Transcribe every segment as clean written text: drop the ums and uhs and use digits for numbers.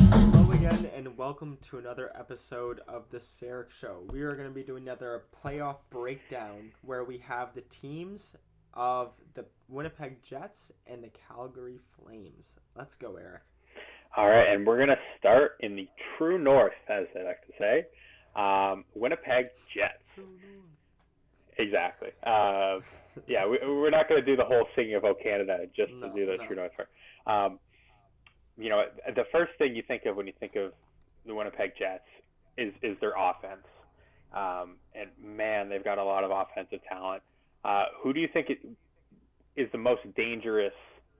Hello again, and welcome to another episode of the Seric Show. We are going to be doing another playoff breakdown where we have the teams of the Winnipeg Jets and the Calgary Flames. Let's go, Eric. All right, and we're going to start in the true north, as they like to say. Winnipeg Jets. Exactly. We're not going to do the whole singing of "O Canada" just to do the true north part. The first thing you think of when you think of the Winnipeg Jets is their offense. And man, they've got a lot of offensive talent. Who do you think is the most dangerous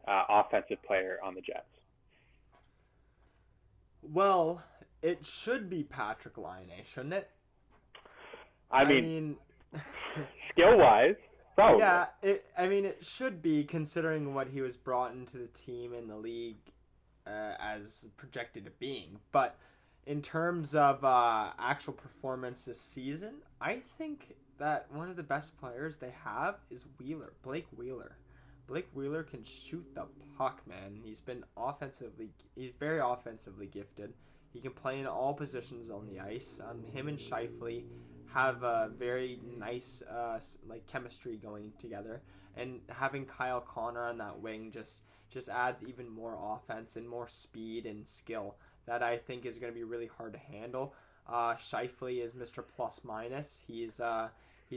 offensive player on the Jets? Well, it should be Patrick Laine, shouldn't it? I mean skill-wise, probably. Yeah, it should be, considering what he was brought into the team in the league as projected at being. But in terms of actual performance this season, I think that one of the best players they have is Blake Wheeler. Blake Wheeler can shoot the puck, man. He's very offensively gifted. He can play in all positions on the ice. Him and Scheifele have a very nice chemistry going together, and having Kyle Connor on that wing just adds even more offense and more speed and skill that I think is going to be really hard to handle. Scheifele is Mr. Plus Minus. He's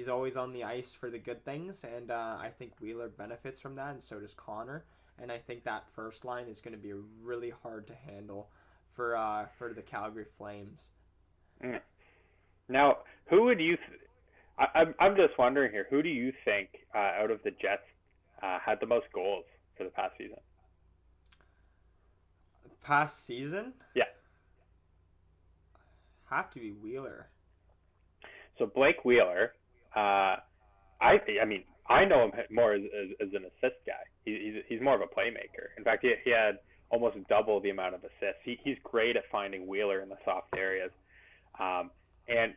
always on the ice for the good things, and I think Wheeler benefits from that, and so does Connor. And I think that first line is going to be really hard to handle for the Calgary Flames. Now, who would you? I'm just wondering here. Who do you think out of the Jets had the most goals for the past season? Past season? Yeah. Have to be Wheeler. So Blake Wheeler, I know him more as an assist guy. He's more of a playmaker. In fact, he had almost double the amount of assists. He's great at finding Wheeler in the soft areas. And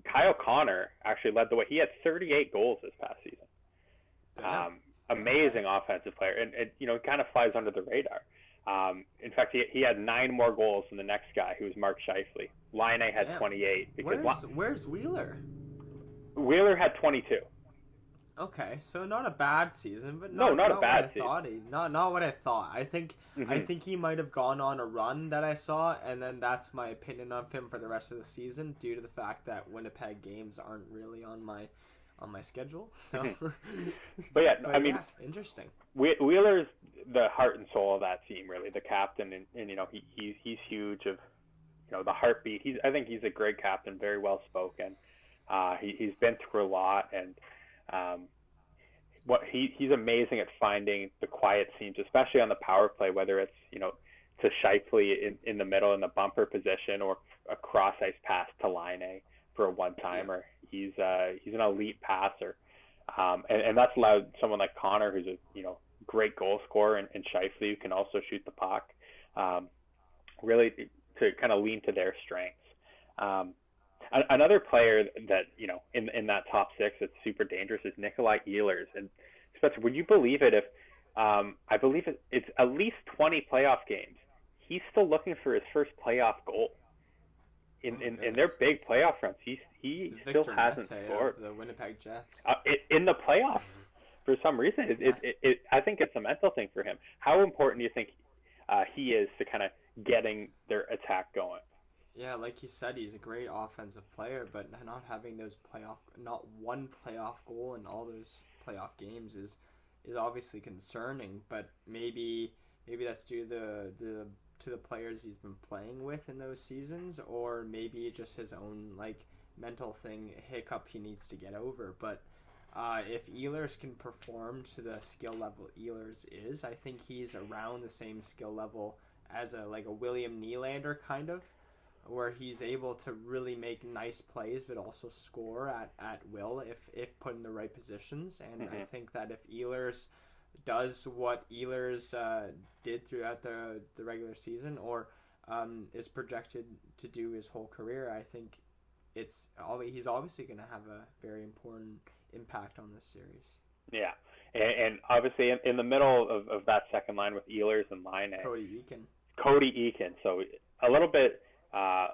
Kyle Connor actually led the way. He had 38 goals this past season. Amazing offensive player, and it kind of flies under the radar. In fact, he had 9 more goals than the next guy, who was Mark Scheifele. Laine had 28. Where's Wheeler? Wheeler had 22. Okay, so not a bad season, but not a bad season. Not what I thought. I think he might have gone on a run that I saw, and then that's my opinion of him for the rest of the season, due to the fact that Winnipeg games aren't really on my schedule. So, but interesting. Wheeler's the heart and soul of that team, really, the captain, and he's huge of the heartbeat. I think he's a great captain, very well spoken. He's been through a lot, and he's amazing at finding the quiet seams, especially on the power play, whether it's to Scheifele in the middle in the bumper position, or a cross ice pass to Laine for a one-timer. He's an elite passer, and that's allowed someone like Connor, who's a great goal scorer, and Scheifele, who can also shoot the puck, really to kind of lean to their strengths. Another player that in that top 6 that's super dangerous is Nikolai Ehlers. And Spencer, would you believe it if I believe it's at least 20 playoff games, he's still looking for his first playoff goal in their big playoff runs. He still hasn't scored. The Winnipeg Jets in the playoffs. For some reason, I think it's a mental thing for him. How important do you think he is to kind of getting their attack going? Yeah, like you said, he's a great offensive player, but not having not one playoff goal in all those playoff games is obviously concerning. But maybe that's due to the players he's been playing with in those seasons, or maybe just his own mental hiccup he needs to get over. But if Ehlers can perform to the skill level Ehlers is, I think he's around the same skill level as a William Nylander kind of, where he's able to really make nice plays but also score at will if put in the right positions. And I think that if Ehlers does what Ehlers did throughout the regular season, or is projected to do his whole career, I think he's obviously going to have a very important impact on this series. Yeah. And obviously in the middle of that second line with Ehlers and Line, Cody Eakin. So a little bit, a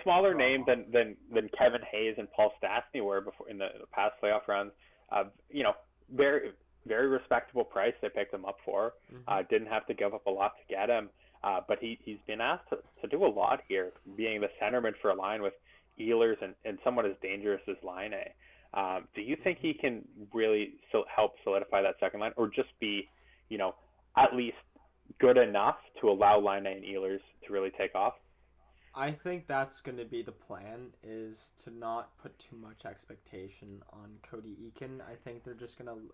smaller name than Kevin Hayes and Paul Stastny were before in the past playoff runs. Very, very respectable price they picked him up for. Didn't have to give up a lot to get him. But he's been asked to do a lot here, being the centerman for a line with Ehlers and someone as dangerous as Line. Do you think he can really help solidify that second line, or just be, at least good enough to allow Line and Ehlers to really take off? I think that's going to be the plan, is to not put too much expectation on Cody Eakin. I think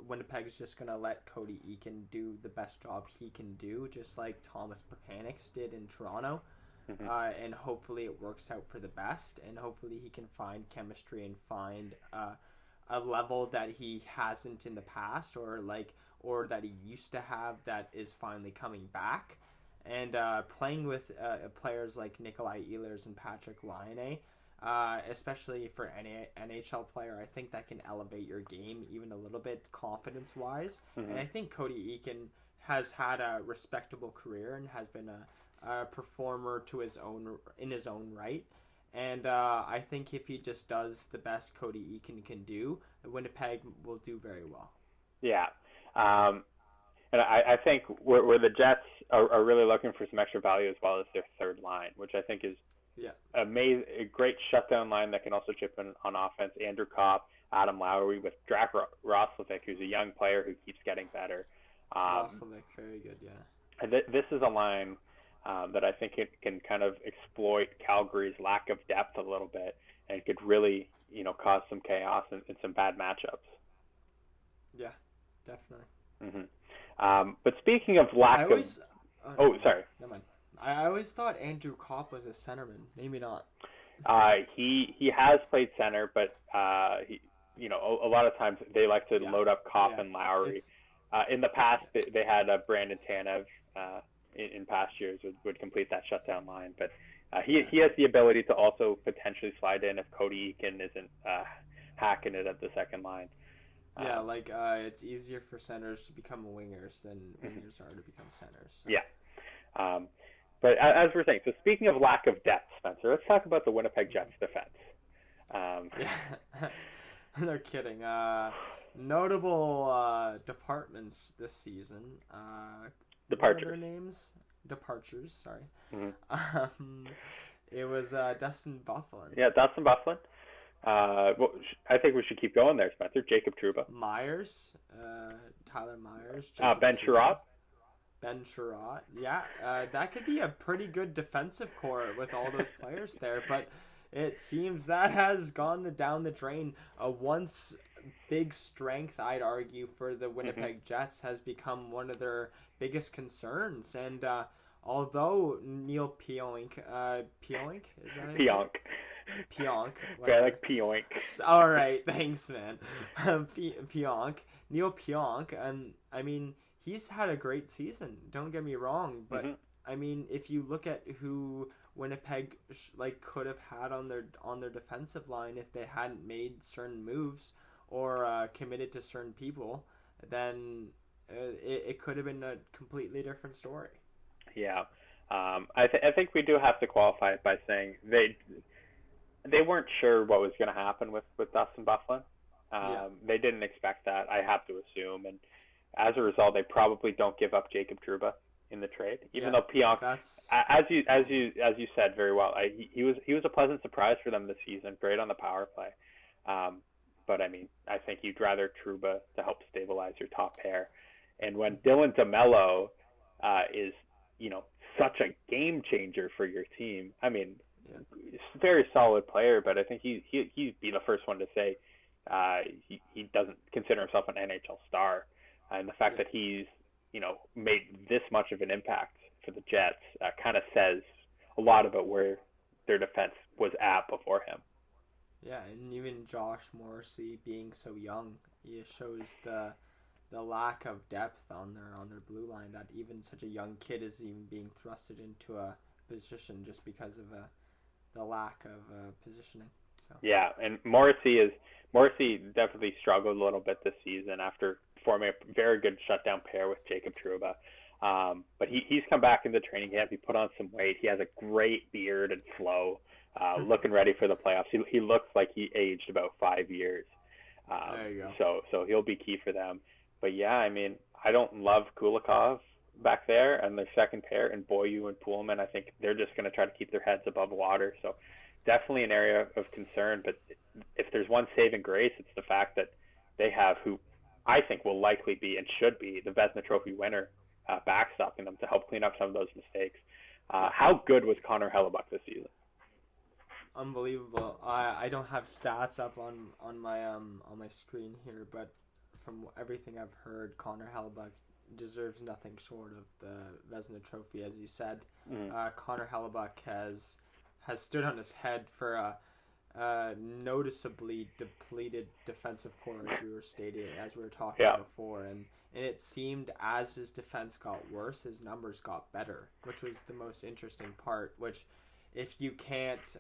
Winnipeg's just going to let Cody Eakin do the best job he can do, just like Thomas Plekanec did in Toronto. And hopefully it works out for the best, and hopefully he can find chemistry and find a level that he hasn't in the past, or that he used to have, that is finally coming back. And playing with players like Nikolai Ehlers and Patrick Laine, especially for any NHL player, I think that can elevate your game even a little bit confidence-wise. And I think Cody Eakin has had a respectable career and has been a performer in his own right. And I think if he just does the best Cody Eakin can do, Winnipeg will do very well. Yeah. And I think where the Jets are really looking for some extra value as well as their third line, which I think is amazing, a great shutdown line that can also chip in on offense. Andrew Kopp, Adam Lowry, with Drac Roslovic, who's a young player who keeps getting better. Roslovic, very good, yeah. And this is a line that I think it can kind of exploit Calgary's lack of depth a little bit, and could really, cause some chaos and some bad matchups. Yeah, definitely. But speaking of lack of... sorry. Never mind. I always thought Andrew Kopp was a centerman. Maybe not. He has played center, but a lot of times they like to load up Kopp and Lowry. In the past, they had Brandon Tanev in past years would complete that shutdown line, but he has the ability to also potentially slide in if Cody Eakin isn't hacking it at the second line. Yeah, it's easier for centers to become wingers than wingers are to become centers. So. Yeah. But as we're saying, so speaking of lack of depth, Spencer, let's talk about the Winnipeg Jets defense. Yeah. No kidding. Notable departments this season. Departures. What are their names? Departures, sorry. It was Dustin Byfuglien. Yeah, Dustin Byfuglien. I think we should keep going there, Spencer. Jacob Trouba. Myers. Tyler Myers. Ben Sherratt. Ben Sherratt. Yeah, that could be a pretty good defensive core with all those players there, but it seems that has gone down the drain. A once big strength, I'd argue, for the Winnipeg Jets has become one of their biggest concerns. And although Neil Pionk, is that Pionk. Pionk. Yeah, I like Pionk. All right, thanks, man. Pionk, Neil Pionk, and I mean, he's had a great season. Don't get me wrong, but I mean, if you look at who Winnipeg could have had on their defensive line if they hadn't made certain moves or committed to certain people, then it could have been a completely different story. Yeah, I think we do have to qualify it by saying they weren't sure what was going to happen with Dustin Byfuglien. They didn't expect that, I have to assume, and as a result, they probably don't give up Jacob Trouba in the trade, even though Pionk, as you said very well, he was a pleasant surprise for them this season, great on the power play. But I mean, I think you'd rather Trouba to help stabilize your top pair, and when Dylan DeMello is such a game changer for your team, I mean. He's a very solid player, but I think he'd be the first one to say he doesn't consider himself an NHL star, and the fact that he's made this much of an impact for the Jets kind of says a lot about where their defense was at before him. Yeah, and even Josh Morrissey being so young, it shows the lack of depth on their blue line, that even such a young kid is even being thrusted into a position just because of the lack of positioning. So. Yeah, and Morrissey definitely struggled a little bit this season after forming a very good shutdown pair with Jacob Trouba. But he's come back into training camp. He put on some weight. He has a great beard and flow, looking ready for the playoffs. He looks like he aged about 5 years. There you go. So he'll be key for them. But yeah, I mean, I don't love Kulikov back there and their second pair, and Boyu and Poolman. I think they're just going to try to keep their heads above water. So definitely an area of concern. But if there's one saving grace, it's the fact that they have who I think will likely be and should be the Vezina Trophy winner backstopping them to help clean up some of those mistakes. How good was Connor Hellebuck this season? Unbelievable. I don't have stats up on my screen here, but from everything I've heard, Connor Hellebuck deserves nothing short of the Vezina Trophy, as you said. Connor Hellebuck has stood on his head for a noticeably depleted defensive core, as we were talking before, and it seemed as his defense got worse, his numbers got better, which was the most interesting part. Which, if you can't,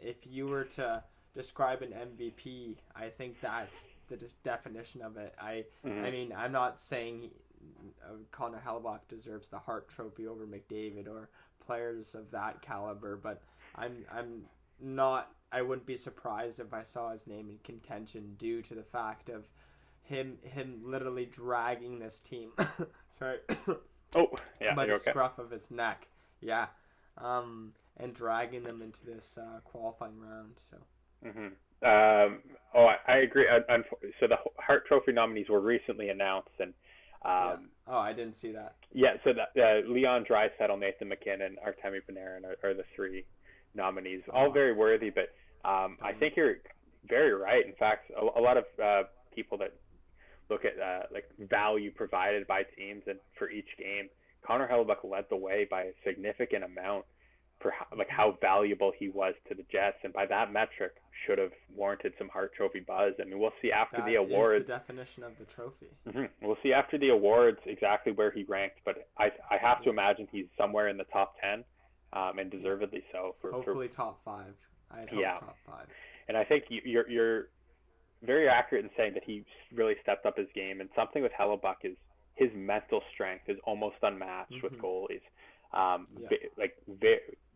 if you were to describe an MVP, I think that's the definition of it. I mean, I'm not saying Connor Hellebuck deserves the Hart Trophy over McDavid or players of that caliber, but I'm not. I wouldn't be surprised if I saw his name in contention due to the fact of him literally dragging this team. Sorry. By the scruff of his neck. Yeah. And dragging them into this qualifying round. So. I agree. So the Hart Trophy nominees were recently announced, and Oh, I didn't see that. Yeah, so that Leon Draisaitl, Nathan MacKinnon, Artemi Panarin are the three nominees. All very worthy, but I think you're very right. In fact, a lot of people that look at like value provided by teams and for each game, Connor Hellebuck led the way by a significant amount for how valuable he was to the Jets, and by that metric should have warranted some Hart Trophy buzz. I mean, we'll see after the awards. That is the definition of the trophy. We'll see after the awards exactly where he ranked, but I have to imagine he's somewhere in the top 10, and deservedly so. Hopefully top 5. I'd hope top 5. And I think you're very accurate in saying that he really stepped up his game, and something with Hellebuck is his mental strength is almost unmatched with goalies.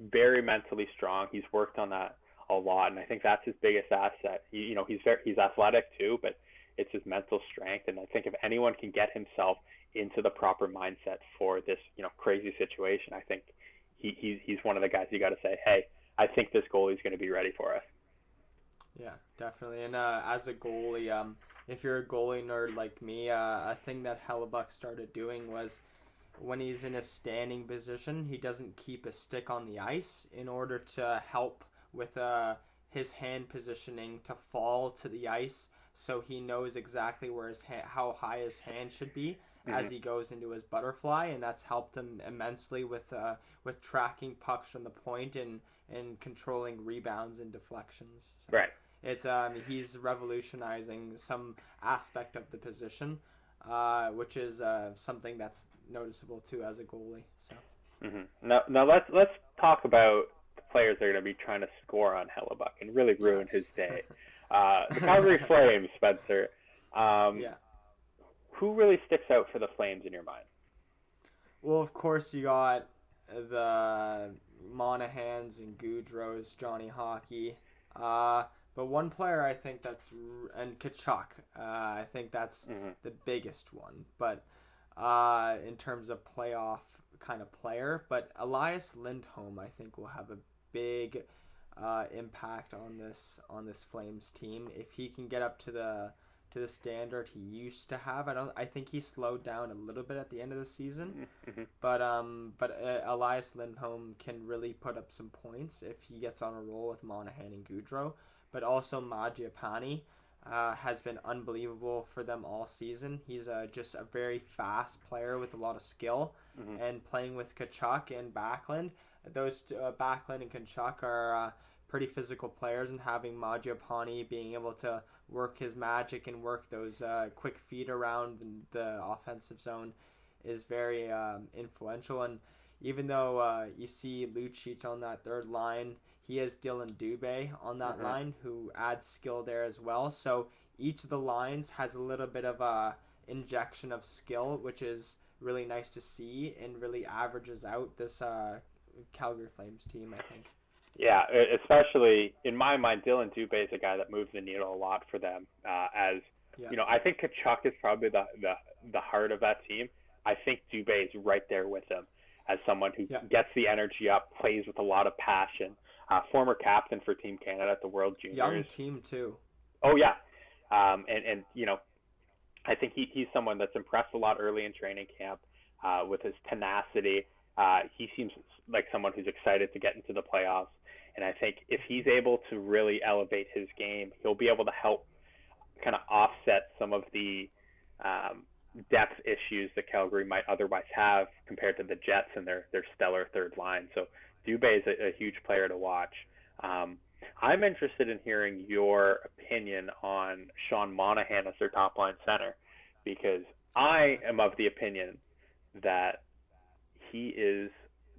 Very mentally strong. He's worked on that a lot, and I think that's his biggest asset. He's athletic too, but it's his mental strength. And I think if anyone can get himself into the proper mindset for this, crazy situation, I think he's one of the guys you got to say, hey, I think this goalie's going to be ready for us. Yeah, definitely. And as a goalie, if you're a goalie nerd like me, a thing that Hellebuck started doing was when he's in a standing position, he doesn't keep a stick on the ice in order to help with his hand positioning to fall to the ice, so he knows exactly where how high his hand should be as he goes into his butterfly, and that's helped him immensely with tracking pucks from the point and controlling rebounds and deflections. So right. It's he's revolutionizing some aspect of the position, which is something that's noticeable too as a goalie. So now let's talk about the players that are going to be trying to score on Hellebuck and really ruin his day. The Calgary Flames, Spencer. Who really sticks out for the Flames in your mind? Well, of course you got the Monahans and Goudreau's, Johnny Hockey. But one player I think and Kachuk, I think that's the biggest one. But in terms of playoff kind of player, but Elias Lindholm I think will have a big impact on this Flames team if he can get up to the standard he used to have. I think he slowed down a little bit at the end of the season, but Elias Lindholm can really put up some points if he gets on a roll with Monahan and Goudreau. But also Mangiapane has been unbelievable for them all season. He's just a very fast player with a lot of skill, and playing with Kachuk and Backlund. Those two, Backlund and Kachuk are pretty physical players, and having Mangiapane being able to work his magic and work those quick feet around the offensive zone is very influential. And even though you see Lucic on that third line, he has Dylan Dubé on that line who adds skill there as well. So each of the lines has a little bit of injection of skill, which is really nice to see and really averages out this Calgary Flames team, I think. Yeah, especially in my mind, Dylan Dubé is a guy that moves the needle a lot for them. I think Kachuk is probably the heart of that team. I think Dubé is right there with him as someone who gets the energy up, plays with a lot of passion. Former captain for Team Canada at the World Juniors. Young team too. Oh yeah, and I think he's someone that's impressed a lot early in training camp with his tenacity. He seems like someone who's excited to get into the playoffs. And I think if he's able to really elevate his game, he'll be able to help kind of offset some of the depth issues that Calgary might otherwise have compared to the Jets and their stellar third line. So Dubé is a huge player to watch. I'm interested in hearing your opinion on Sean Monahan as their top line center, because I am of the opinion that he is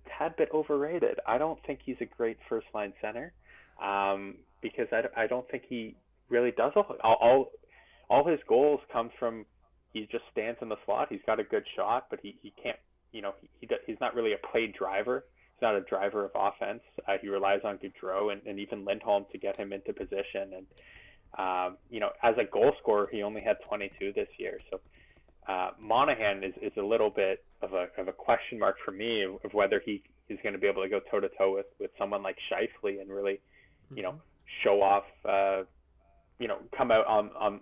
a tad bit overrated. I don't think he's a great first line center because I don't think he really does all his goals come from he just stands in the slot. He's got a good shot, but he can't, he's not really a play driver. He's not a driver of offense. He relies on Gaudreau and even Lindholm to get him into position. And, as a goal scorer, he only had 22 this year. So Monahan is a little bit of a question mark for me of whether he is going to be able to go toe-to-toe with someone like Scheifele and really, show off, come out on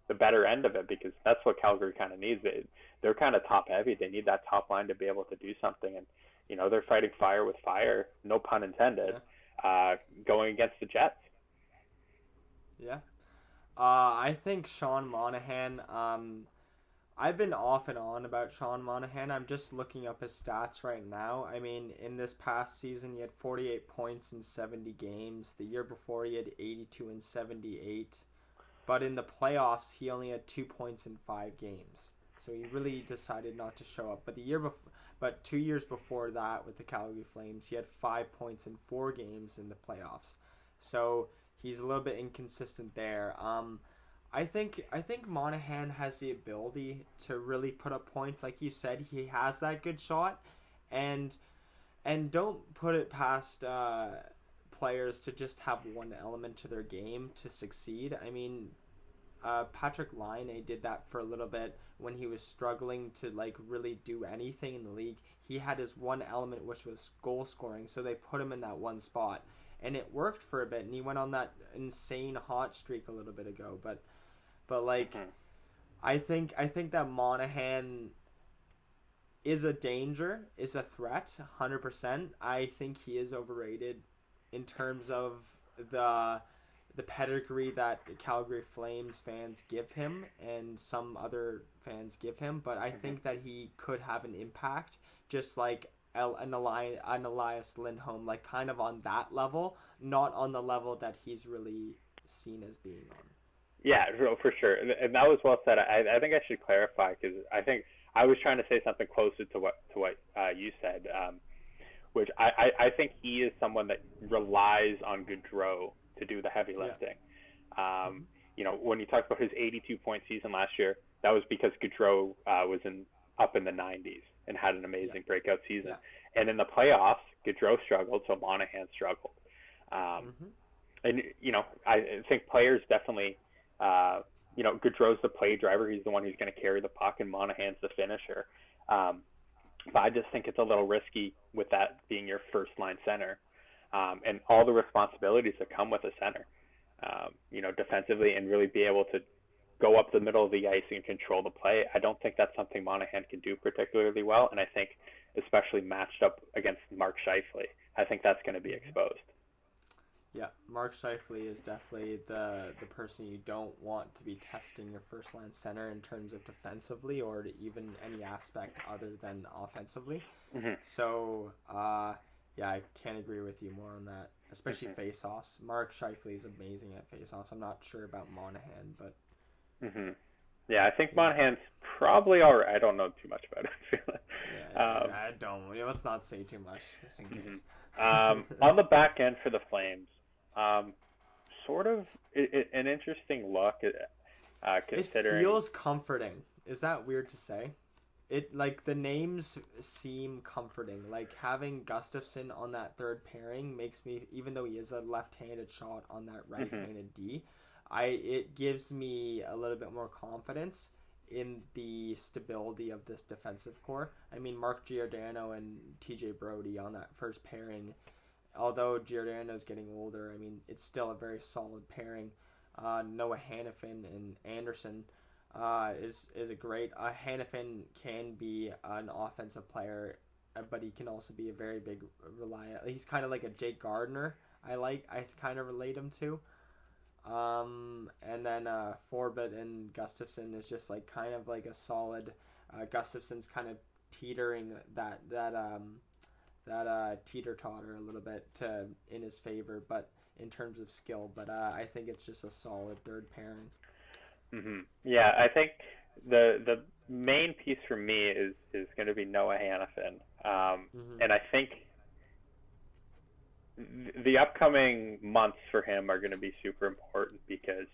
the better end of it, because that's what Calgary kind of needs. They're kind of top-heavy. They need that top line to be able to do something. And, they're fighting fire with fire, no pun intended, going against the Jets. Yeah. I think Sean Monahan, I've been off and on about Sean Monahan. I'm just looking up his stats right now. I mean, in this past season, he had 48 points in 70 games. The year before, he had 82 in 78. But in the playoffs, he only had 2 points in 5 games. So he really decided not to show up. But 2 years before that, with the Calgary Flames, he had 5 points in 4 games in the playoffs. So he's a little bit inconsistent there. I think Monahan has the ability to really put up points. Like you said, he has that good shot, and don't put it past players to just have one element to their game to succeed. I mean, Patrick Laine did that for a little bit when he was struggling to really do anything in the league. He had his one element, which was goal scoring, so they put him in that one spot, and it worked for a bit, and he went on that insane hot streak a little bit ago. But I think that Monahan is a danger, is a threat, 100%. I think he is overrated in terms of the pedigree that Calgary Flames fans give him and some other fans give him. But I think that he could have an impact, just like an Elias Lindholm, kind of on that level, not on the level that he's really seen as being on. Yeah, for sure. And that was well said. I think I should clarify, because I think I was trying to say something closer to what you said, which I think he is someone that relies on Gaudreau to do the heavy lifting. Yeah. When you talk about his 82-point season last year, that was because Gaudreau was up in the 90s and had an amazing breakout season. Yeah. And in the playoffs, Gaudreau struggled, so Monahan struggled. And, I think players definitely – Gaudreau's the play driver. He's the one who's going to carry the puck, and Monahan's the finisher. But I just think it's a little risky with that being your first line center, and all the responsibilities that come with a center, defensively, and really be able to go up the middle of the ice and control the play. I don't think that's something Monahan can do particularly well, and I think especially matched up against Mark Scheifele, I think that's going to be exposed. Yeah, Mark Scheifele is definitely the person you don't want to be testing your first line center in terms of defensively or even any aspect other than offensively. So, I can't agree with you more on that, especially face-offs. Mark Scheifele is amazing at face-offs. I'm not sure about Monahan, but... Yeah, I think Monahan's probably all right. I don't know too much about it. I don't. Let's not say too much, just in case. On the back end for the Flames, sort of an interesting look, considering... It feels comforting. Is that weird to say? It like the names seem comforting. Like having Gustafsson on that third pairing makes me, even though he is a left-handed shot on that right-handed D, it gives me a little bit more confidence in the stability of this defensive core. I mean, Mark Giordano and TJ Brody on that first pairing, although Giordano's getting older, I mean, it's still a very solid pairing. Noah Hannafin and Anderson is a great. Hannafin can be an offensive player, but he can also be a very big reliant. He's kind of like a Jake Gardner. I kind of relate him to. And then Forbett and Gustafsson is just like kind of like a solid. Gustafsson's kind of teetering that teeter-totter a little bit in his favor, but in terms of skill. But I think it's just a solid third pairing. Mm-hmm. Yeah, I think the main piece for me is going to be Noah Hannafin, and I think the upcoming months for him are going to be super important because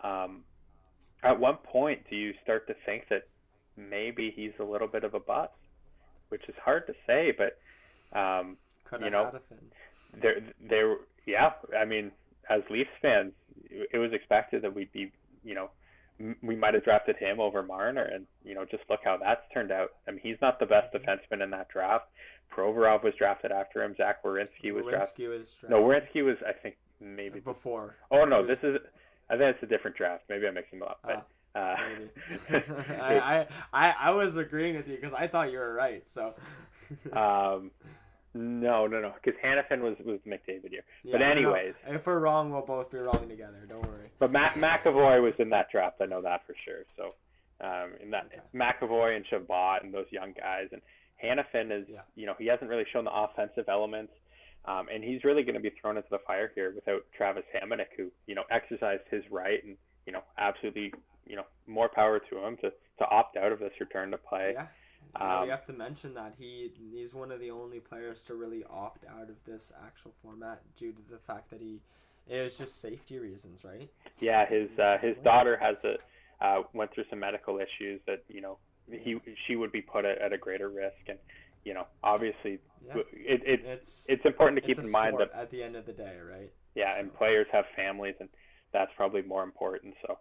at one point do you start to think that maybe he's a little bit of a bust, which is hard to say, but you know, there yeah, I mean, as Leafs fans, it was expected that we'd be, you know, we might have drafted him over Marner, and you know, just look how that's turned out. I mean, he's not the best defenseman in that draft. Provorov was drafted after him. Zach Werenski was drafted. No, Werenski was, I think, maybe before. Oh no, I think it's a different draft. Maybe I'm mixing them up. But, maybe. I was agreeing with you because I thought you were right. So. No, because Hannafin was McDavid here. Yeah, but anyways, if we're wrong, we'll both be wrong together. Don't worry. But McAvoy was in that draft. I know that for sure. So, in that McAvoy and Chabot and those young guys, and Hannafin is, you know, he hasn't really shown the offensive elements, and he's really going to be thrown into the fire here without Travis Hamonic, who, you know, exercised his right, and you know, absolutely, you know, more power to him to opt out of this return to play. Yeah. We have to mention that he's one of the only players to really opt out of this actual format due to the fact that it was just safety reasons, right? Yeah, his daughter has went through some medical issues that, you know, she would be put at a greater risk, and you know, obviously, it's important to keep in mind that at the end of the day, right? Yeah, so. And players have families, and that's probably more important. So,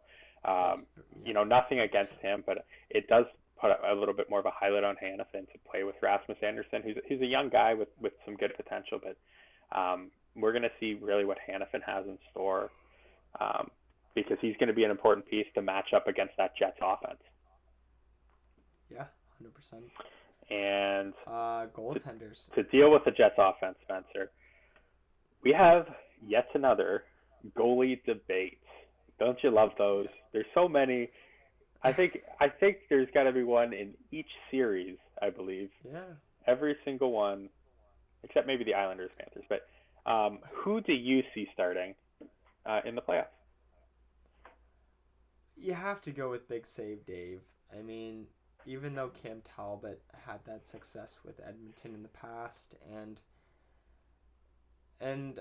you know, nothing against him, but it does put a little bit more of a highlight on Hannafin to play with Rasmus Andersson, who's a young guy with some good potential, but we're going to see really what Hannafin has in store, because he's going to be an important piece to match up against that Jets offense. Yeah, 100%. And goaltenders. To deal with the Jets offense, Spencer, we have yet another goalie debate. Don't you love those? There's so many. I think there's got to be one in each series, I believe. Yeah. Every single one, except maybe the Islanders, Panthers. But who do you see starting in the playoffs? You have to go with Big Save Dave. I mean, even though Cam Talbot had that success with Edmonton in the past, and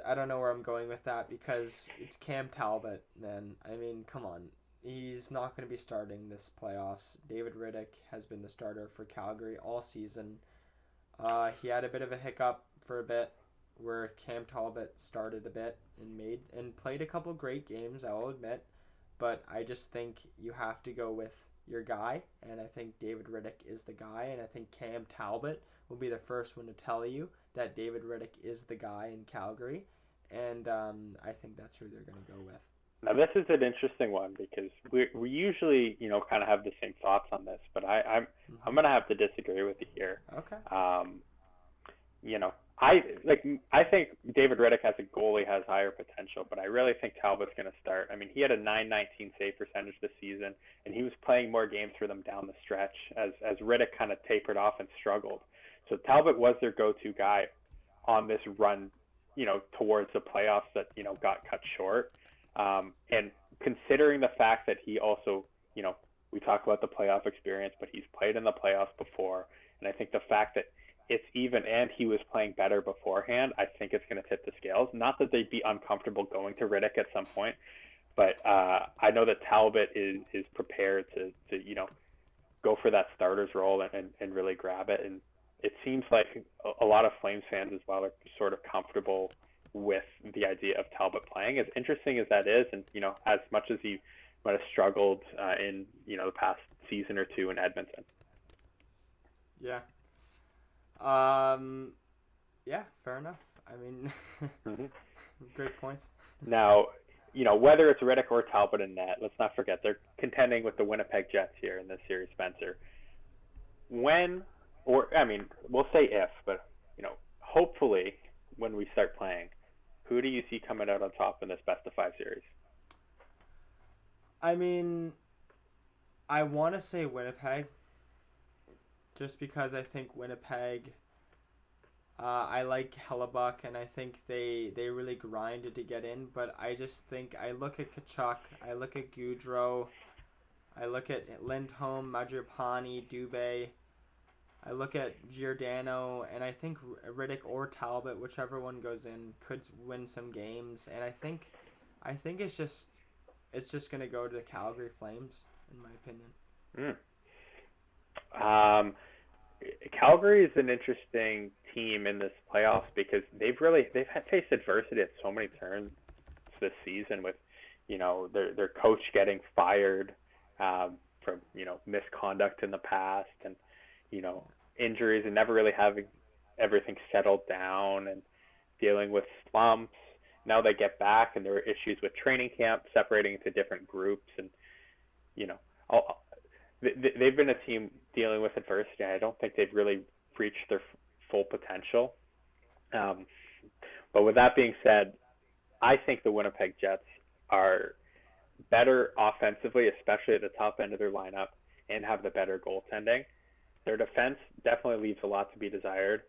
I don't know where I'm going with that because it's Cam Talbot, man. I mean, come on. He's not going to be starting this playoffs. David Rittich has been the starter for Calgary all season. He had a bit of a hiccup for a bit where Cam Talbot started a bit and played a couple great games, I'll admit. But I just think you have to go with your guy, and I think David Rittich is the guy, and I think Cam Talbot will be the first one to tell you that David Rittich is the guy in Calgary, and I think that's who they're going to go with. Now, this is an interesting one because we usually, you know, kind of have the same thoughts on this, but I'm going to have to disagree with you here. Okay. You know, I think David Rittich as a goalie has higher potential, but I really think Talbot's going to start. I mean, he had a .919 save percentage this season, and he was playing more games for them down the stretch as Rittich kind of tapered off and struggled. So Talbot was their go-to guy on this run, you know, towards the playoffs that, you know, got cut short. And considering the fact that he also, you know, we talk about the playoff experience, but he's played in the playoffs before. And I think the fact that it's even and he was playing better beforehand, I think it's going to tip the scales. Not that they'd be uncomfortable going to Rittich at some point, but I know that Talbot is prepared to, you know, go for that starter's role and really grab it. And it seems like a lot of Flames fans as well are sort of comfortable with the idea of Talbot playing. As interesting as that is, and as much as he might have struggled in the past season or two in Edmonton. Yeah. Yeah, fair enough. I mean, Mm-hmm. Great points. Now, whether it's Rittich or Talbot in net, let's not forget they're contending with the Winnipeg Jets here in this series, Spencer. We'll say if, but hopefully when we start playing, who do you see coming out on top in this best of 5 series? I mean, I want to say Winnipeg, just because I think Winnipeg. I like Hellebuck, and I think they really grinded to get in. But I just think I look at Tkachuk, I look at Gaudreau, I look at Lindholm, Mangiapane, Dubé. I look at Giordano, and I think Rittich or Talbot, whichever one goes in, could win some games. And I think it's just gonna go to the Calgary Flames, in my opinion. Calgary is an interesting team in this playoffs because they've had faced adversity at so many turns this season with their coach getting fired from misconduct in the past and injuries and never really having everything settled down and dealing with slumps. Now they get back and there are issues with training camp, separating into different groups, and they've been a team dealing with adversity. I don't think they've really reached their full potential. But with that being said, I think the Winnipeg Jets are better offensively, especially at the top end of their lineup, and have the better goaltending. Their defense definitely leaves a lot to be desired,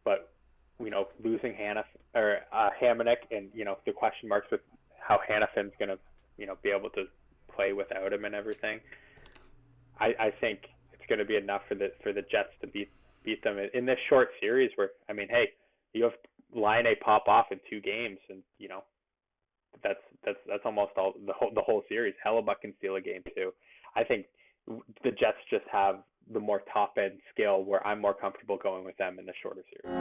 but losing Hamonic and the question marks with how Hanifin's going to be able to play without him and everything. I think it's going to be enough for the Jets to beat them in this short series where, you have Line A pop off in 2 games, and that's almost all the whole series. Hellebuck can steal a game too. I think the Jets just have the more top end skill where I'm more comfortable going with them in the shorter series.